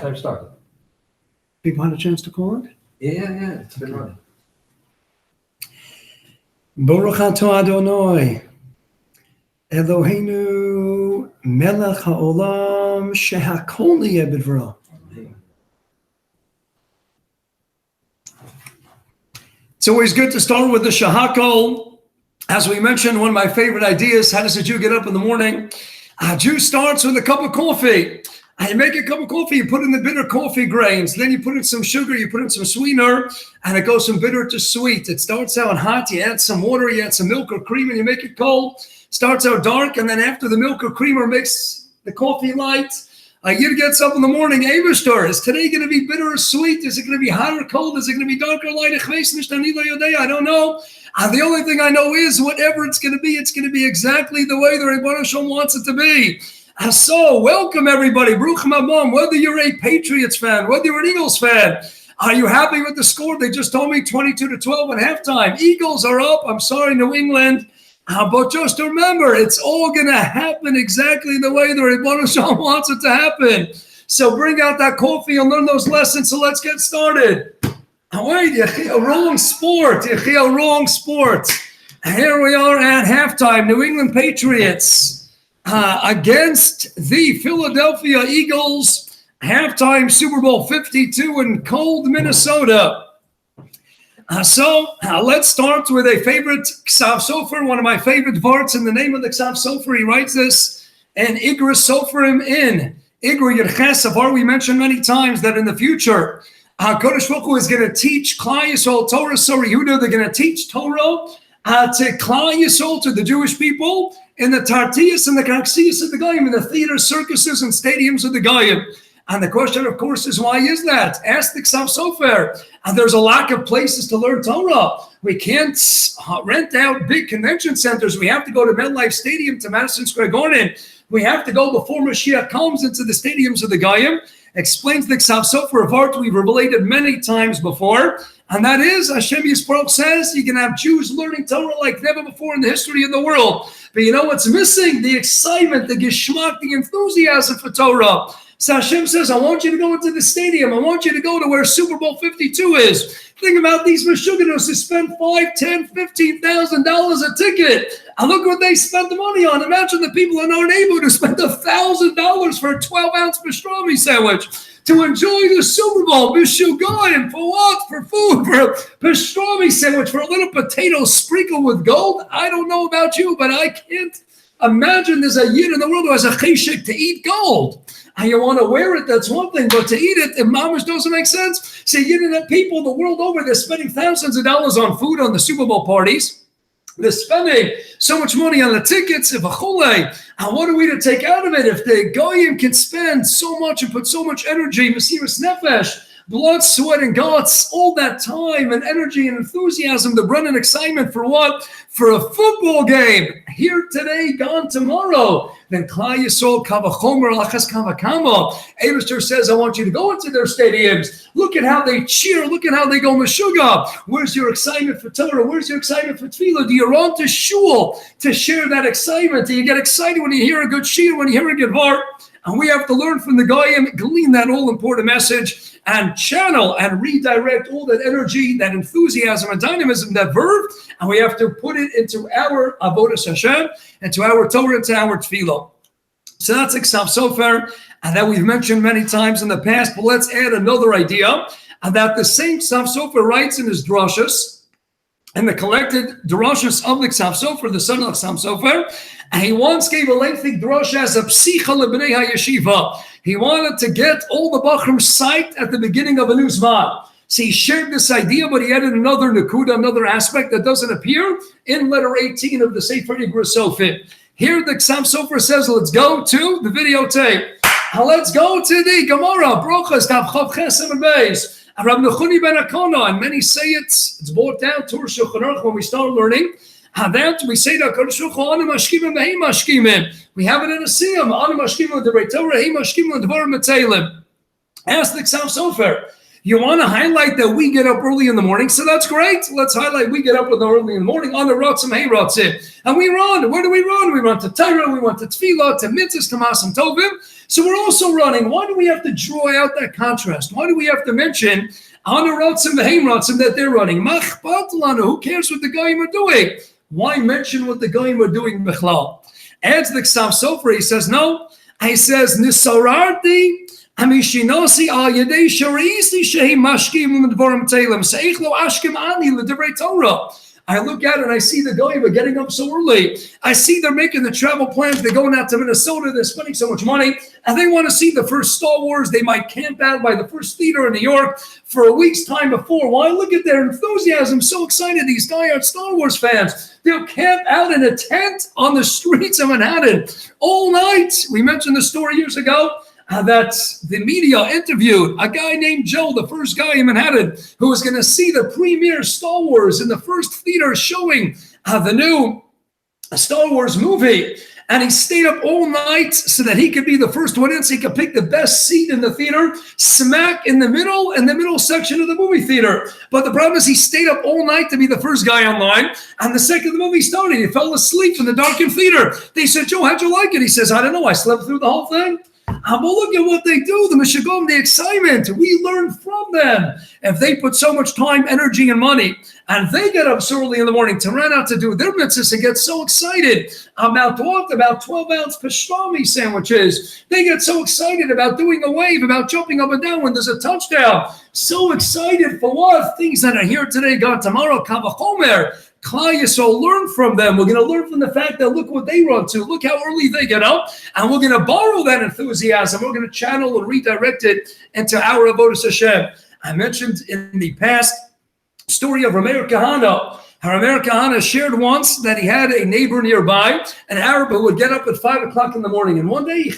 halftime started. People had a chance to call it? Yeah, it's been running. Baruch atah Adonai, Eloheinu melech haolam shehakol niyeh b'dvaro. It's always good to start with the shehakol. As we mentioned, one of my favorite ideas, how does a Jew get up in the morning? A Jew starts with a cup of coffee. And you make a cup of coffee, you put in the bitter coffee grains, then you put in some sugar, you put in some sweetener, and it goes from bitter to sweet. It starts out hot, you add some water, you add some milk or cream, and you make it cold. Starts out dark, and then after the milk or creamer makes the coffee light, Yid gets up in the morning, Avishtar, is today going to be bitter or sweet? Is it going to be hot or cold? Is it going to be dark or light? I don't know. The only thing I know is whatever it's going to be exactly the way the Rebbeinu Shalom wants it to be. So, welcome everybody. Baruch Mabam. Whether you're a Patriots fan, whether you're an Eagles fan, are you happy with the score? They just told me 22-12 at halftime. Eagles are up. I'm sorry, New England. But just remember, it's all going to happen exactly the way the Rebbeinu Shalom wants it to happen. So bring out that coffee and learn those lessons. So let's get started. Wait, wrong sport. Wrong sport. Here we are at halftime. New England Patriots against the Philadelphia Eagles. Halftime Super Bowl 52 in cold Minnesota. So let's start with a favorite Ksav Sofer, one of my favorite parts in the name of the Ksav Sofer. He writes this in Igra Soferim in Igra Yerches Avar. We mentioned many times that in the future, Kodesh Baruch Hu is going to teach Klal Yisrael Torah. So Yehuda, they're going to teach Torah to Klal Yisrael, to the Jewish people, in the Tartias and the Kaksiyas of the Goyim, in the theaters, circuses, and stadiums of the Goyim. And the question, of course, is why is that? Ask the Ksav Sofer. And there's a lack of places to learn Torah. We can't rent out big convention centers. We have to go to MetLife Stadium, to Madison Square Garden. We have to go before Mashiach comes into the stadiums of the Goyim. Explains the Ksav Sofer of art we've related many times before. And that is, Hashem Yisparach says, you can have Jews learning Torah like never before in the history of the world. But you know what's missing? The excitement, the geschmack, the enthusiasm for Torah. So Hashem says, I want you to go into the stadium. I want you to go to where Super Bowl 52 is. Think about these Meshuganos who spend $5,000, $10,000, $15,000 a ticket. And look what they spent the money on. Imagine the people in our neighborhood who spent $1,000 for a 12-ounce pastrami sandwich to enjoy the Super Bowl. Meshugaim, for what? For food, for a pastrami sandwich, for a little potato sprinkled with gold. I don't know about you, but I can't imagine there's a yid in the world who has a cheshik to eat gold. And you want to wear it, that's one thing, but to eat it, it mamish doesn't make sense. See, you know, people the world over, they're spending thousands of dollars on food on the Super Bowl parties. They're spending so much money on the tickets. And what are we to take out of it? If the Goyim can spend so much and put so much energy, Mesiras Nefesh, blood, sweat, and guts, all that time and energy and enthusiasm, the run and excitement for what? For a football game. Here today, gone tomorrow. Then Klal Yisrael Kavachomer Lachas Kavakama. Abishter says, I want you to go into their stadiums. Look at how they cheer. Look at how they go Meshuggah. Where's your excitement for Torah? Where's your excitement for Tefillah? Do you run to shul to share that excitement? Do you get excited when you hear a good shir, when you hear a good var? And we have to learn from the Goyim, glean that all-important message, and channel and redirect all that energy, that enthusiasm and dynamism, that verve, and we have to put it into our Avodas Hashem, into our Torah, into our Tefillah. So that's a Ksav Sofer, and that we've mentioned many times in the past, but let's add another idea, and that the same Ksav Sofer writes in his drashas, and the collected drashas of the Ksav Sofer, the son of Ksav Sofer, and he once gave a lengthy drasha as a psicha lebnei hayeshiva. He wanted to get all the Bachrim psyched at the beginning of a new Zman. So he shared this idea, but he added another nakuda, another aspect that doesn't appear in letter 18 of the Sefer Igra Sofit. Here the Ksav Sofer says, let's go to the videotape. Let's go to the Gemara. Brochas, Tav Chav Chesem and Beis. Rabbi Nechuni ben Akona, and many say it's brought down to Shulchan Aruch when we start learning. That we say that we have it in a siyam. Ask the Ksav Sofer. You want to highlight that we get up early in the morning, so that's great. Let's highlight we get up early in the morning on the Rotzim Hey Rotzim. And we run. Where do we run? We run to Torah, we run to Tefillah, to Mitzvahs, to Masim Tovim. So we're also running. Why do we have to draw out that contrast? Why do we have to mention that they're running? Who cares what the goyim are doing? Why mention what the goyim are doing? Adds the Ksav Sofer, he says, no. He says, Nisararti Amishinosi al Yadei Shariisi Shehi Mashkim Dvorim Telem Seichlo Ashkim Ani L'Divrei Torah. I look at it and I see the goyim are getting up so early. I see they're making the travel plans. They're going out to Minnesota. They're spending so much money. And they want to see the first Star Wars. They might camp out by the first theater in New York for a week's time before. Why? Look at their enthusiasm. So excited. These diehard Star Wars fans. They'll camp out in a tent on the streets of Manhattan all night. We mentioned the story years ago. That the media interviewed a guy named Joe, the first guy in Manhattan, who was going to see the premiere Star Wars in the first theater showing the new Star Wars movie. And he stayed up all night so that he could be the first one in, so he could pick the best seat in the theater, smack in the middle section of the movie theater. But the problem is he stayed up all night to be the first guy online. And the second the movie started, he fell asleep in the darkened theater. They said, Joe, how'd you like it? He says, I don't know. I slept through the whole thing. But look at what they do, the Meshagom, the excitement. We learn from them. If they put so much time, energy, and money, and they get up so early in the morning to run out to do their mitzvahs and get so excited about 12-ounce pastrami sandwiches. They get so excited about doing a wave, about jumping up and down when there's a touchdown. So excited for what? Things that are here today, gone tomorrow. Kavachomer. Klal Yisrael, learn from them. We're going to learn from the fact that look what they run to. Look how early they get up. And we're going to borrow that enthusiasm. We're going to channel and redirect it into our Avodas Hashem. I mentioned in the past story of Rameir Kahana. Rameir Kahana shared once that he had a neighbor nearby, an Arab who would get up at 5 o'clock in the morning. And one day, he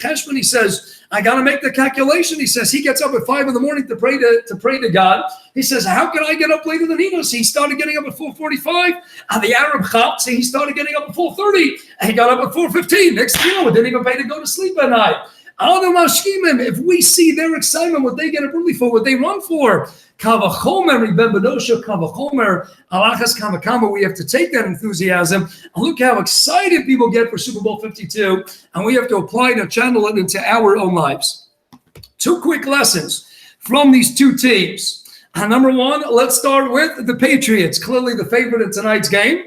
says, I got to make the calculation. He says he gets up at 5 in the morning to pray to God. He says, how can I get up later than he does? He started getting up at 4:45. And the Arab chap, he started getting up at 4:30. And he got up at 4:15. Next thing you know, didn't even pay to go to sleep at night. If we see their excitement, what they get up early for, what they run for, Kavachomer, remember, Nosha Kavachomer, Alachas Kamakama, we have to take that enthusiasm and look how excited people get for Super Bowl 52, and we have to apply it and channel it into our own lives. Two quick lessons from these two teams. Number one, let's start with the Patriots, clearly the favorite in tonight's game,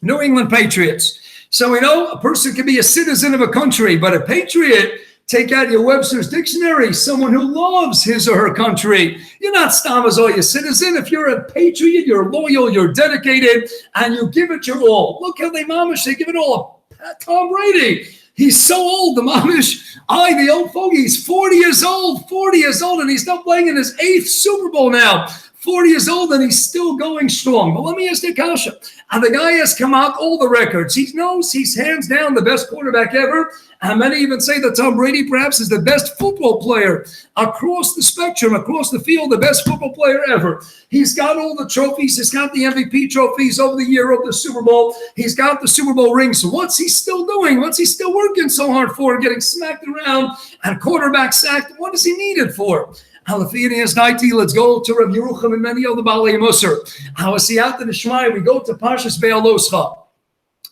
New England Patriots. So we know a person can be a citizen of a country, but a patriot, take out your Webster's dictionary, someone who loves his or her country. You're not Stamazol, a citizen. If you're a patriot, you're loyal, you're dedicated, and you give it your all. Look how they give it all. Tom Brady, he's so old, the the old fogey, he's 40 years old, and he's still playing in his 8th Super Bowl now. 40 years old, and he's still going strong. But let me ask you, Kasha. And the guy has come out all the records. He knows he's hands down the best quarterback ever. And many even say that Tom Brady perhaps is the best football player across the spectrum, across the field, the best football player ever. He's got all the trophies. He's got the MVP trophies over the year of the Super Bowl. He's got the Super Bowl ring. So what's he still doing? What's he still working so hard for? Getting smacked around and quarterback sacked. What is he needed for? Let's go to Rabbi Yerucham and many other Baalei Musar. We go to Parshas Be'aloscha.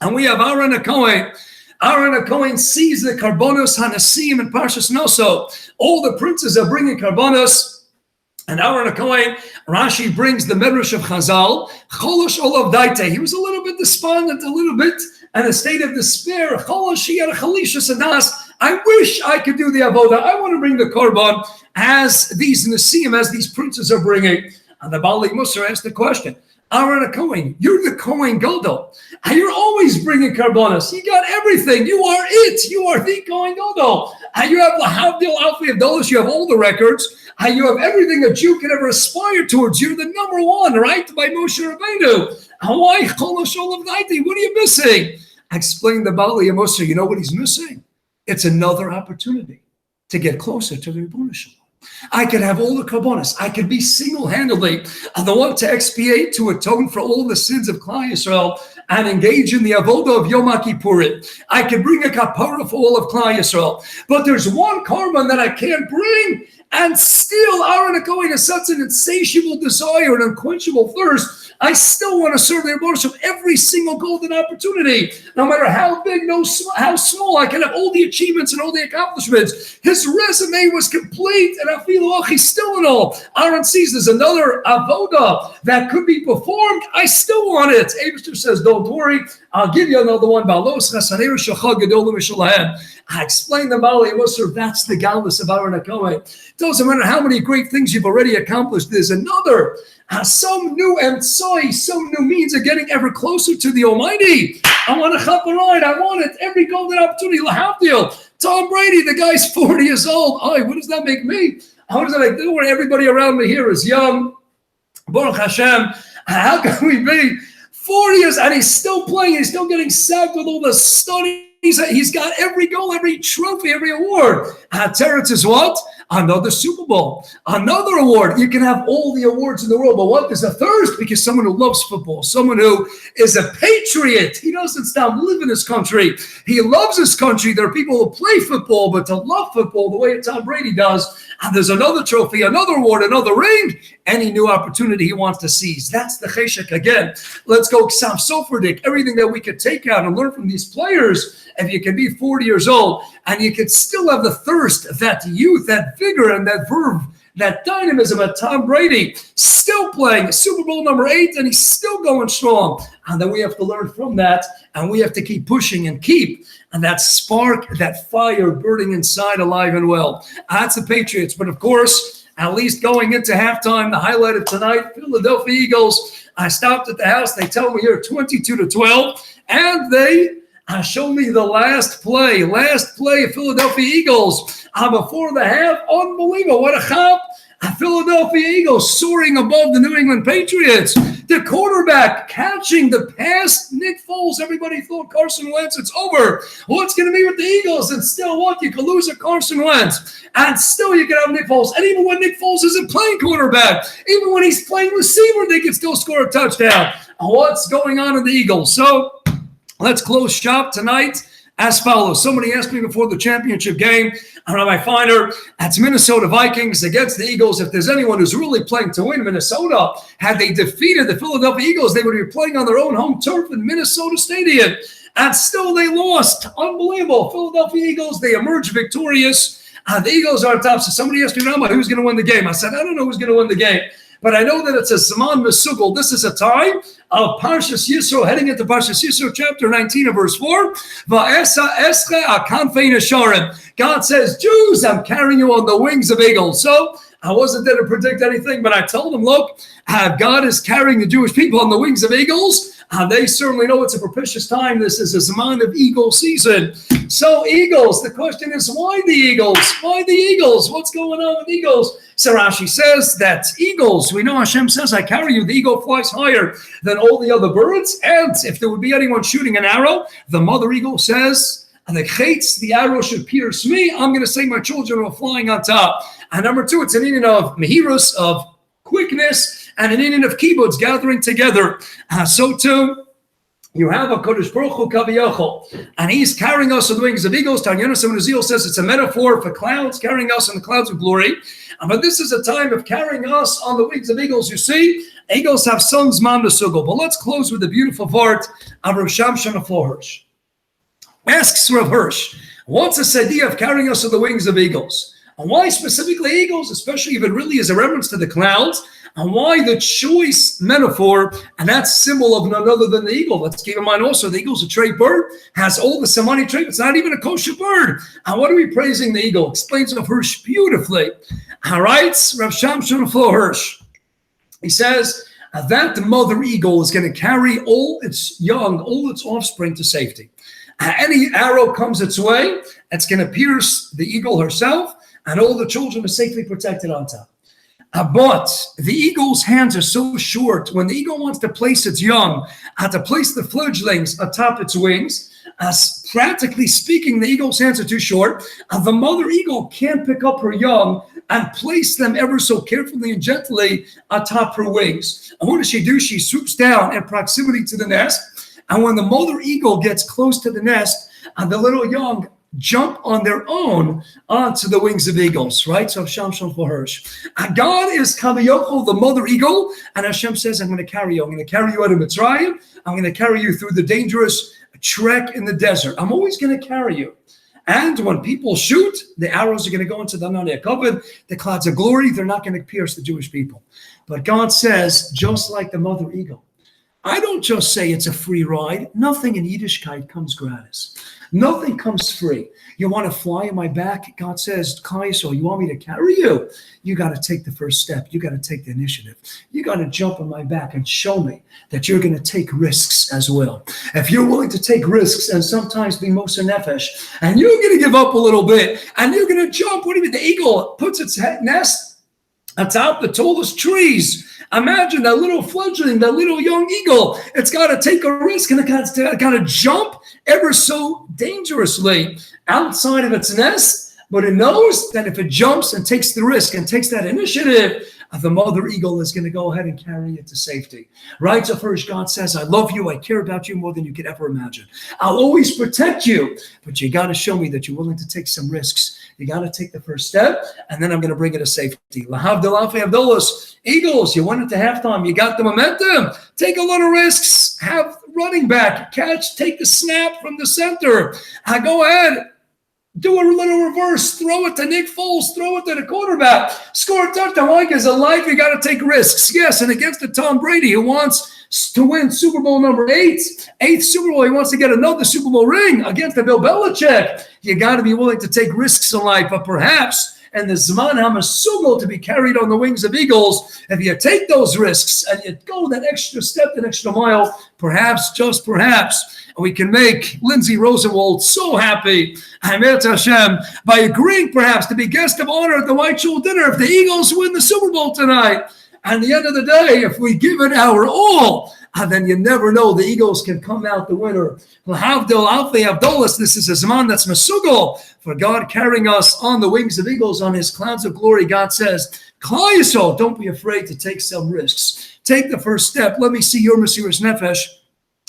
And we have Aaron HaKohen. Aaron HaKohen sees the Karbonos Hanasim in Parshas Noso. All the princes are bringing Karbonos. And Aaron HaKohen, Rashi brings the Medrash of Chazal. Cholosh Olav Daite. He was a little bit despondent, a little bit in a state of despair. Cholosh, he had a Chalisha Sadas. I wish I could do the Avodah. I want to bring the Korban as these Nasim, as these princes are bringing. And the Baalei Musar asked the question, Aaron HaKohen, you're the Kohen Gadol. And you're always bringing Karbonos. You got everything. You are it. You are the Kohen Gadol. And you have the Havdil Alfi of Dolos. You have all the records. And you have everything a Jew could ever aspire towards. You're the number one, right? By Moshe Rabbeinu. And why Cholosh Olav Daite? What are you missing? I explained the Baalei Musar. You know what he's missing? It's another opportunity to get closer to the Rebbeinu Shalom. I could have all the Karbonos. I could be single-handedly the one to expiate, to atone for all the sins of Klal Yisrael. and engage in the avodah of Yom Kippurim. I can bring a kapara for all of Klal Yisrael. But there's one korban that I can't bring, and still Aaron HaKohen has such an insatiable desire, an unquenchable thirst. I still want to serve the Rebbe Shem every single golden opportunity, no matter how big, how small. I can have all the achievements and all the accomplishments. His resume was complete, and I feel he's still in all. Aaron sees there's another avodah that could be performed. I still want it. Abishter says, don't worry, I'll give you another one. I explained the Mali Musar, that's the galus of Aaron HaKohen. It doesn't matter how many great things you've already accomplished. There's another, some new emtsoi, some new means of getting ever closer to the Almighty. I want a chaparite. I want it. Every golden opportunity. Lahavdil. Tom Brady, the guy's 40 years old. Oh, what does that make me? How does that make me? Everybody around me here is young. Baruch Hashem. How can we be 40 years and he's still playing? He's still getting sacked with all the studies. He's got every goal, every trophy, every award. Patriots is what? Another Super Bowl, another award. You can have all the awards in the world, but what? There's a thirst because someone who loves football, someone who is a patriot. He doesn't stop living his country. He loves his country. There are people who play football, but to love football the way Tom Brady does, and there's another trophy, another award, another ring, any new opportunity he wants to seize. That's the cheshek again. Let's go Sam Soferdik, everything that we could take out and learn from these players. If you can be 40 years old and you can still have the thirst, that youth, that vigor, and that verve, that dynamism of Tom Brady, still playing Super Bowl number 8, and he's still going strong. And then we have to learn from that, and we have to keep pushing and keep and that spark, that fire burning inside alive and well. That's the Patriots. But of course, at least going into halftime, the highlight of tonight, Philadelphia Eagles. I stopped at the house. They tell me here 22-12, and they show me the last play of Philadelphia Eagles before the half. Unbelievable. What a chop. Philadelphia Eagles soaring above the New England Patriots. The quarterback catching the pass. Nick Foles. Everybody thought Carson Wentz, it's over. What's going to be with the Eagles? And still what? You can lose a Carson Wentz. And still you can have Nick Foles. And even when Nick Foles isn't playing quarterback, even when he's playing receiver, they can still score a touchdown. What's going on in the Eagles? So let's close shop tonight as follows. Somebody asked me before the championship game, Rabbi Feiner, that's Minnesota Vikings against the Eagles. If there's anyone who's really playing to win, Minnesota, had they defeated the Philadelphia Eagles, they would be playing on their own home turf in Minnesota Stadium. And still they lost. Unbelievable. Philadelphia Eagles, they emerged victorious. The Eagles are on top. So somebody asked me, Rabbi, who's going to win the game? I said, I don't know who's going to win the game. But I know that it's a Zaman Mesugel. This is a time of Parshas Yisro, heading into Parshas Yisro, chapter 19 of verse 4. God says, Jews, I'm carrying you on the wings of eagles. So I wasn't there to predict anything, but I told them, look, God is carrying the Jewish people on the wings of eagles. They certainly know it's a propitious time. This is a Zaman of eagle season. So Eagles, the question is, why the Eagles? Why the Eagles? What's going on with Eagles? So Rashi says that Eagles, we know Hashem says, I carry you. The eagle flies higher than all the other birds. And if there would be anyone shooting an arrow, the mother eagle says, and the arrow should pierce me. I'm going to say my children are flying on top. And number 2, it's an Indian of mehirus, of quickness, and an Indian of kibbutz, gathering together. So too, you have a Kodesh Baruch Hu Kaviyachol, and he's carrying us on the wings of eagles. Tanya Neziel says it's a metaphor for clouds, carrying us on the clouds of glory. But this is a time of carrying us on the wings of eagles. You see, eagles have sons, man Mesugel. But let's close with the beautiful part of Rav Shamshon of Hirsch. Asks Rav Hirsch, what's this idea of carrying us on the wings of eagles? And why specifically eagles, especially if it really is a reference to the clouds? And why the choice metaphor, and that's symbol of none other than the eagle. Let's keep in mind also, the eagle's a trait bird, has all the Samani trait. It's not even a kosher bird. And what are we praising the eagle? Explains Rav Hirsch beautifully. All right, Rav Shamshon of Hirsch. He says that the mother eagle is going to carry all its young, all its offspring to safety. Any arrow comes its way, it's going to pierce the eagle herself, and all the children are safely protected on top. But the eagle's hands are so short. When the eagle wants to place its young, to place the fledglings atop its wings, practically speaking, the eagle's hands are too short. The mother eagle can't pick up her young and place them ever so carefully and gently atop her wings. And what does she do? She swoops down in proximity to the nest, And when the mother eagle gets close to the nest, and the little young jump on their own onto the wings of eagles, right? So Hashem Shalom for Hirsch. And God is Kaviyoko, the mother eagle, and Hashem says, I'm going to carry you. I'm going to carry you out of Mitzrayim. I'm going to carry you through the dangerous trek in the desert. I'm always going to carry you. And when people shoot, the arrows are going to go into the Nanei Kavod, the clouds of glory. They're not going to pierce the Jewish people. But God says, just like the mother eagle, I don't just say it's a free ride. Nothing in Yiddishkeit comes gratis. Nothing comes free. You want to fly on my back? God says, Kaiso, you want me to carry you? You got to take the first step. You got to take the initiative. You got to jump on my back and show me that you're going to take risks as well. If you're willing to take risks and sometimes be Moser Nefesh, and you're going to give up a little bit, and you're going to jump. What do you mean? The eagle puts its nest atop the tallest trees. Imagine that little fledgling, that little young eagle. It's got to take a risk, and it's got to jump ever so dangerously outside of its nest. But it knows that if it jumps and takes the risk and takes that initiative, the mother eagle is going to go ahead and carry it to safety. Right? So first, God says, I love you. I care about you more than you could ever imagine. I'll always protect you. But you got to show me that you're willing to take some risks. You got to take the first step, and then I'm going to bring it to safety. Eagles, you went into halftime. You got the momentum. Take a little risks. Have running back catch. Take the snap from the center. Go ahead. Do a little reverse. Throw it to Nick Foles. Throw it to the quarterback. Score a touchdown. Like is a life. You got to take risks. Yes, and against the Tom Brady who wants to win Super Bowl number 8, 8th Super Bowl. He wants to get another Super Bowl ring against the Bill Belichick. You got to be willing to take risks in life, but perhaps and the Zman HaMasugel to be carried on the wings of eagles, if you take those risks and you go that extra step, that extra mile, perhaps, just perhaps, we can make Lindsay Rosenwald so happy, Hamed Hashem, by agreeing perhaps to be guest of honor at the White Shul dinner if the Eagles win the Super Bowl tonight. And at the end of the day, if we give it our all, then you never know. The Eagles can come out the winner. This is a Zman that's Masugel for God carrying us on the wings of eagles on his clouds of glory. God says, Klal Yisrael, don't be afraid to take some risks. Take the first step. Let me see your Mesiras Nefesh.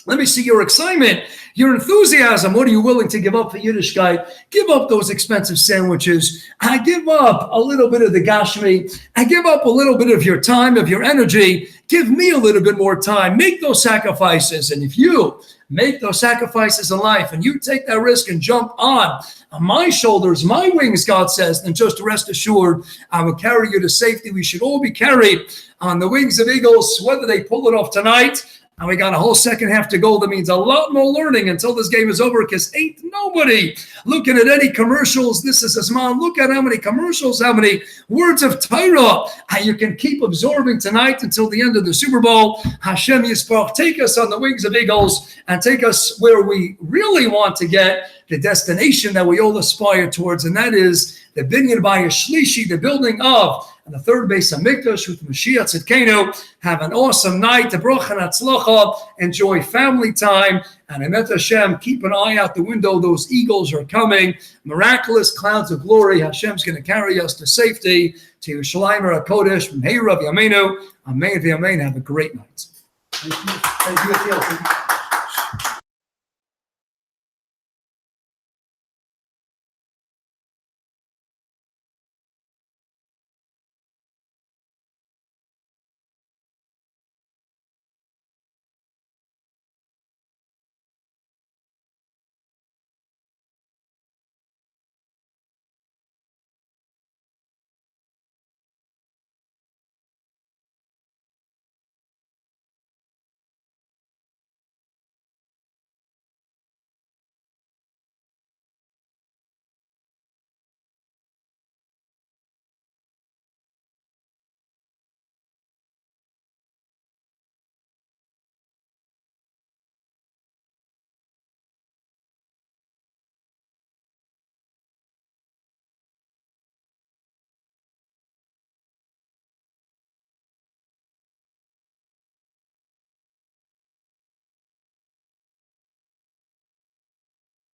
Let me see your excitement, your enthusiasm. What are you willing to give up for Yiddishkeit? Give up those expensive sandwiches. I give up a little bit of the gashmi. I give up a little bit of your time, of your energy. Give me a little bit more time. Make those sacrifices. And if you make those sacrifices in life and you take that risk and jump on my shoulders, my wings, God says, then just rest assured, I will carry you to safety. We should all be carried on the wings of eagles, whether they pull it off tonight. And we got a whole second half to go. That means a lot more learning until this game is over, because ain't nobody looking at any commercials. This is a Zman. Look at how many commercials, how many words of Torah you can keep absorbing tonight until the end of the Super Bowl. Hashem Yisparach, take us on the wings of eagles and take us where we really want to get, the destination that we all aspire towards, and that is the Binyan by Shlishi, the building of, and the third base of Mikdash with Mashiach Tzidkenu. Have an awesome night. Bracha and Hatzlacha. Enjoy family time. And Emet Hashem, keep an eye out the window. Those eagles are coming. Miraculous clouds of glory. Hashem's going to carry us to safety. To Yerushalayim HaKodesh. From Hey Rav Yameinu. Amen v'Amen. Have a great night. Thank you.